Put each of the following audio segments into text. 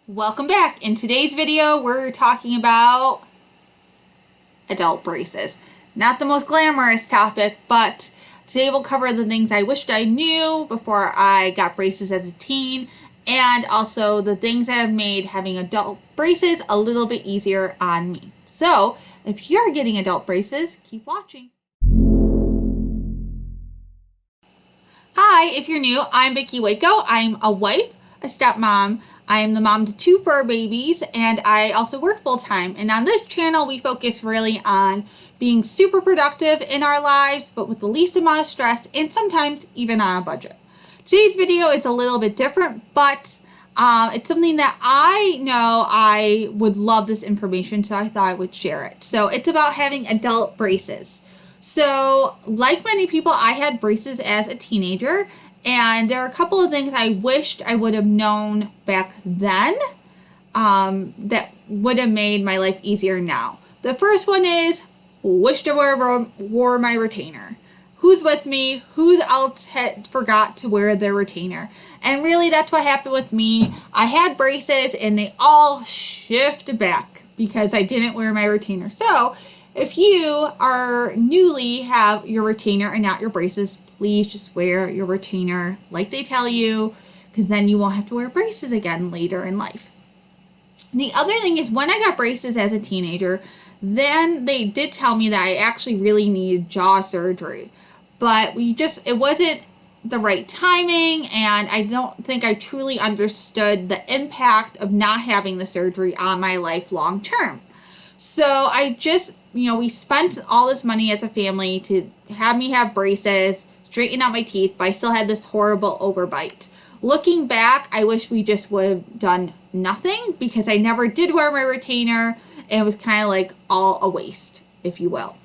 Welcome back. In today's video, we're talking about adult braces. Not the most glamorous topic, but today we'll cover the things I wished I knew before I got braces as a teen, and also the things that have made having adult braces a little bit easier on me. So, if you're getting adult braces, keep watching. Hi, if you're new, I'm Vicki Waco. I'm a wife, a stepmom. I am the mom to two fur babies, and I also work full-time. And on this channel, we focus really on being super productive in our lives, but with the least amount of stress and sometimes even on a budget. Today's video is a little bit different, but it's something that I know I would love this information, so I thought I would share it. So it's about having adult braces. So like many people, I had braces as a teenager. And there are a couple of things I wished I would have known back then that would have made my life easier now. The first one is, wished I would have wore my retainer. Who's with me? Who else had forgot to wear their retainer? And really, that's what happened with me. I had braces and they all shifted back because I didn't wear my retainer. So if you are newly have your retainer and not your braces, please just wear your retainer like they tell you, because then you won't have to wear braces again later in life. The other thing is, when I got braces as a teenager, then they did tell me that I actually really needed jaw surgery, but it wasn't the right timing, and I don't think I truly understood the impact of not having the surgery on my life long term. So I just, we spent all this money as a family to have me have braces, straighten out my teeth, but I still had this horrible overbite. Looking back, I wish we just would have done nothing, because I never did wear my retainer, and it was kind of like all a waste, if you will.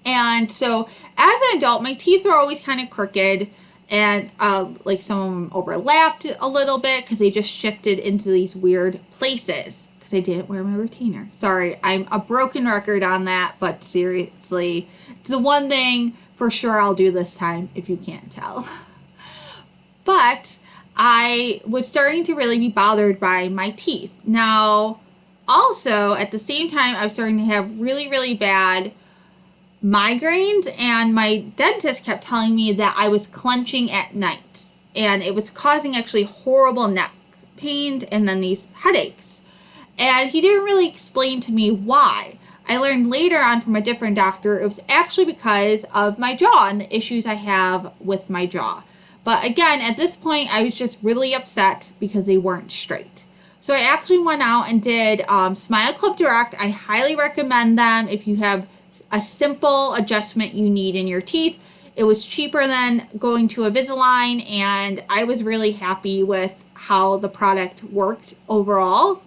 And so as an adult, my teeth were always kind of crooked, and like some of them overlapped a little bit because they just shifted into these weird places because I didn't wear my retainer. Sorry, I'm a broken record on that, but seriously, it's the one thing for sure I'll do this time, if you can't tell. But I was starting to really be bothered by my teeth. Now, also, at the same time, I was starting to have really, really bad migraines, and my dentist kept telling me that I was clenching at night, and it was causing actually horrible neck pain and then these headaches. And he didn't really explain to me why. I learned later on from a different doctor it was actually because of my jaw and the issues I have with my jaw. But again, at this point, I was just really upset because they weren't straight. So I actually went out and did Smile Club Direct. I highly recommend them if you have a simple adjustment you need in your teeth. It was cheaper than going to Invisalign, and I was really happy with how the product worked overall.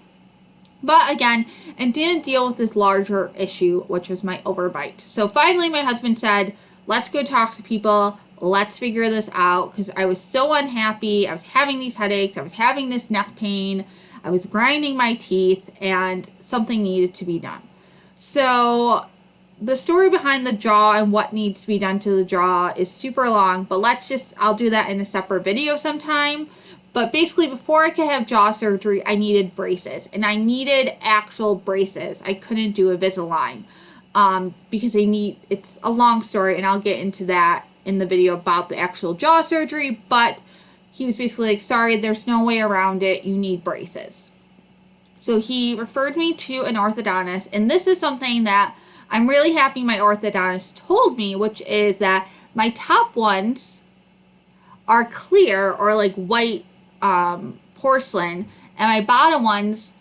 But again, it didn't deal with this larger issue, which was my overbite. So finally, my husband said, let's go talk to people. Let's figure this out, because I was so unhappy. I was having these headaches. I was having this neck pain. I was grinding my teeth, and something needed to be done. So the story behind the jaw and what needs to be done to the jaw is super long, but I'll do that in a separate video sometime. But basically, before I could have jaw surgery, I needed braces, and I needed actual braces. I couldn't do Invisalign because it's a long story, and I'll get into that in the video about the actual jaw surgery. But he was basically like, sorry, there's no way around it. You need braces. So he referred me to an orthodontist, and this is something that I'm really happy my orthodontist told me, which is that my top ones are clear or like white porcelain, and my bottom ones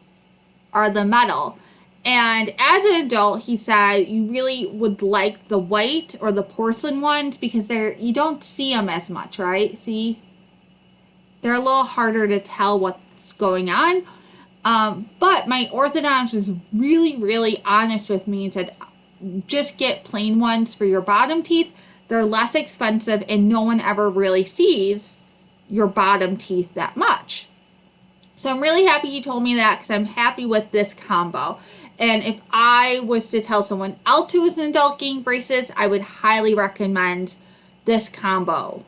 are the metal. And as an adult, he said you really would like the white or the porcelain ones because you don't see them as much, right? See, they're a little harder to tell what's going on. But my orthodontist was really, really honest with me and said, just get plain ones for your bottom teeth. They're less expensive, and no one ever really sees your bottom teeth that much. So I'm really happy he told me that, because I'm happy with this combo. And if I was to tell someone else who was an adult getting braces, I would highly recommend this combo.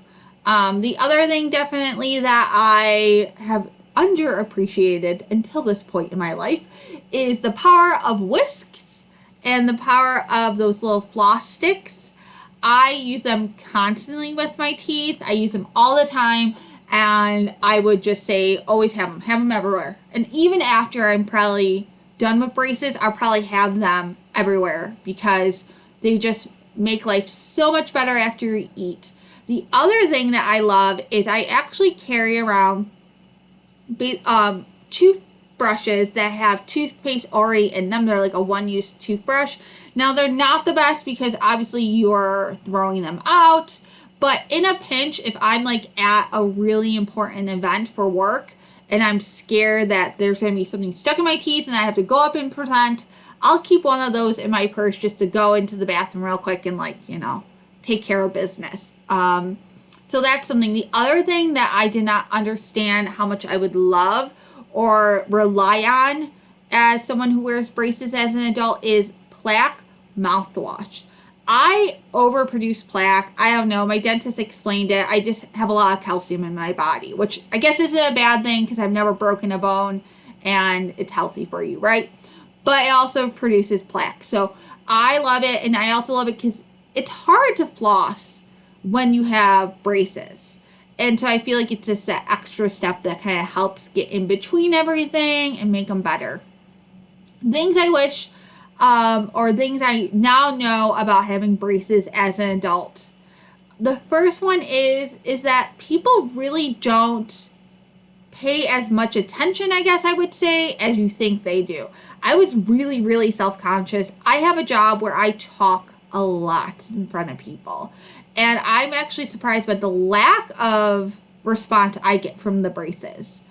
The other thing definitely that I have underappreciated until this point in my life is the power of whisks and the power of those little floss sticks. I use them constantly with my teeth. I use them all the time. And I would just say, always have them everywhere. And even after I'm probably done with braces, I'll probably have them everywhere because they just make life so much better after you eat. The other thing that I love is I actually carry around toothbrushes that have toothpaste already in them. They're like a one-use toothbrush. Now, they're not the best because obviously you're throwing them out. But in a pinch, if I'm like at a really important event for work and I'm scared that there's going to be something stuck in my teeth and I have to go up and present, I'll keep one of those in my purse just to go into the bathroom real quick and like, you know, take care of business. So that's something. The other thing that I did not understand how much I would love or rely on as someone who wears braces as an adult is plaque mouthwash. I overproduce plaque. I don't know. My dentist explained it. I just have a lot of calcium in my body, which I guess isn't a bad thing because I've never broken a bone and it's healthy for you, right? But it also produces plaque. So I love it. And I also love it because it's hard to floss when you have braces. And so I feel like it's just that extra step that kind of helps get in between everything and make them better. Things I wish or things I now know about having braces as an adult. The first one is that people really don't pay as much attention, I guess I would say, as you think they do. I was really, really self-conscious. I have a job where I talk a lot in front of people. And I'm actually surprised by the lack of response I get from the braces.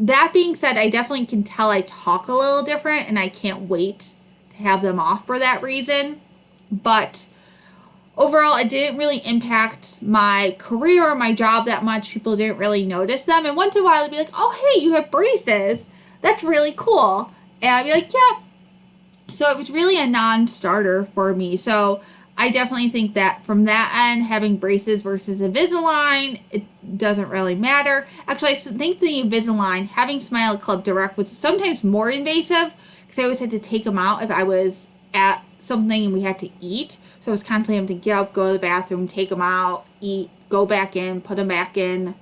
That being said, I definitely can tell I talk a little different and I can't wait to have them off for that reason. But overall, it didn't really impact my career or my job that much. People didn't really notice them. And once in a while, they'd be like, oh, hey, you have braces. That's really cool. And I'd be like, yep. So it was really a non-starter for me. So I definitely think that from that end, having braces versus Invisalign, it doesn't really matter. Actually, I think the Invisalign, having Smile Club Direct was sometimes more invasive because I always had to take them out if I was at something and we had to eat. So I was constantly having to get up, go to the bathroom, take them out, eat, go back in, put them back in.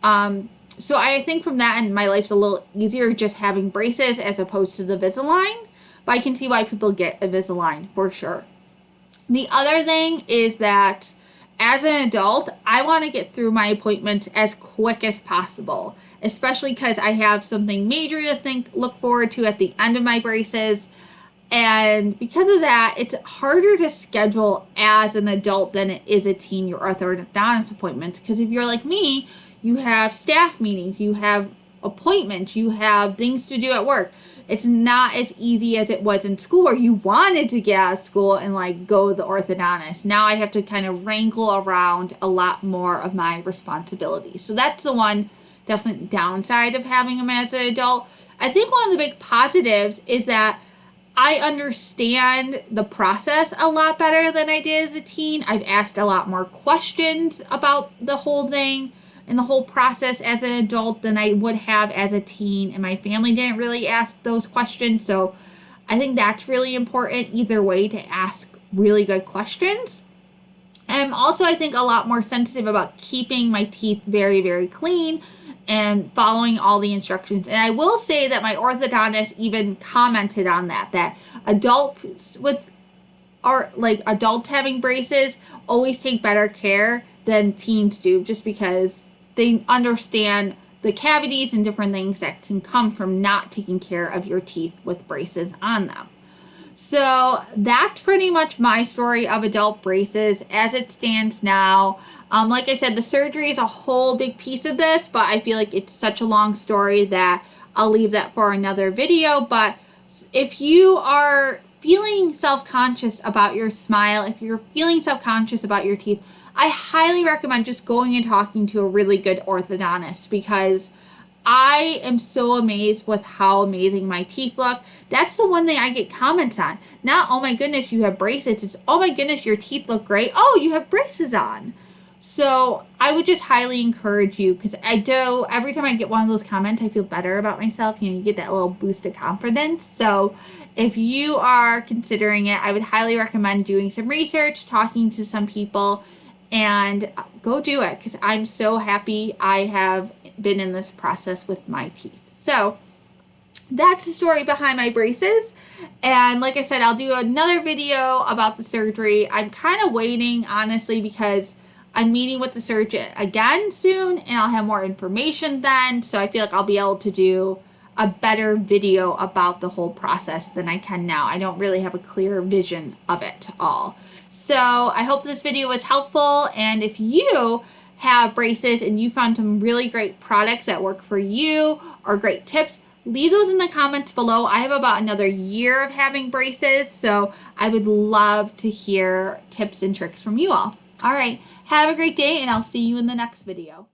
So I think from that end, my life's a little easier just having braces as opposed to the Invisalign. But I can see why people get Invisalign for sure. The other thing is that as an adult, I want to get through my appointments as quick as possible, especially because I have something major to look forward to at the end of my braces. And because of that, it's harder to schedule as an adult than it is a teen your orthodontist appointments. Because if you're like me, you have staff meetings, you have appointments, you have things to do at work. It's not as easy as it was in school where you wanted to get out of school and like go to the orthodontist. Now I have to kind of wrangle around a lot more of my responsibilities. So that's the one definite downside of having them as an adult. I think one of the big positives is that I understand the process a lot better than I did as a teen. I've asked a lot more questions about the whole thing and the whole process as an adult than I would have as a teen, and my family didn't really ask those questions. So I think that's really important either way, to ask really good questions. And also I think a lot more sensitive about keeping my teeth very, very clean and following all the instructions. And I will say that my orthodontist even commented on that adults adults having braces always take better care than teens do, just because they understand the cavities and different things that can come from not taking care of your teeth with braces on them. So that's pretty much my story of adult braces as it stands now. Like I said, the surgery is a whole big piece of this, but I feel like it's such a long story that I'll leave that for another video. But if you are feeling self-conscious about your smile, if you're feeling self-conscious about your teeth, I highly recommend just going and talking to a really good orthodontist, because I am so amazed with how amazing my teeth look. That's the one thing I get comments on. Not, oh my goodness, you have braces. It's, oh my goodness, your teeth look great. Oh, you have braces on. So I would just highly encourage you, because I do, every time I get one of those comments, I feel better about myself. You know, you get that little boost of confidence. So if you are considering it, I would highly recommend doing some research, talking to some people, and go do it, because I'm so happy I have been in this process with my teeth. So that's the story behind my braces. And like I said, I'll do another video about the surgery. I'm kind of waiting, honestly, because I'm meeting with the surgeon again soon, and I'll have more information then. So I feel like I'll be able to do a better video about the whole process than I can now. I don't really have a clear vision of it all. So I hope this video was helpful. And if you have braces and you found some really great products that work for you or great tips, leave those in the comments below. I have about another year of having braces, so I would love to hear tips and tricks from you all. All right, have a great day, and I'll see you in the next video.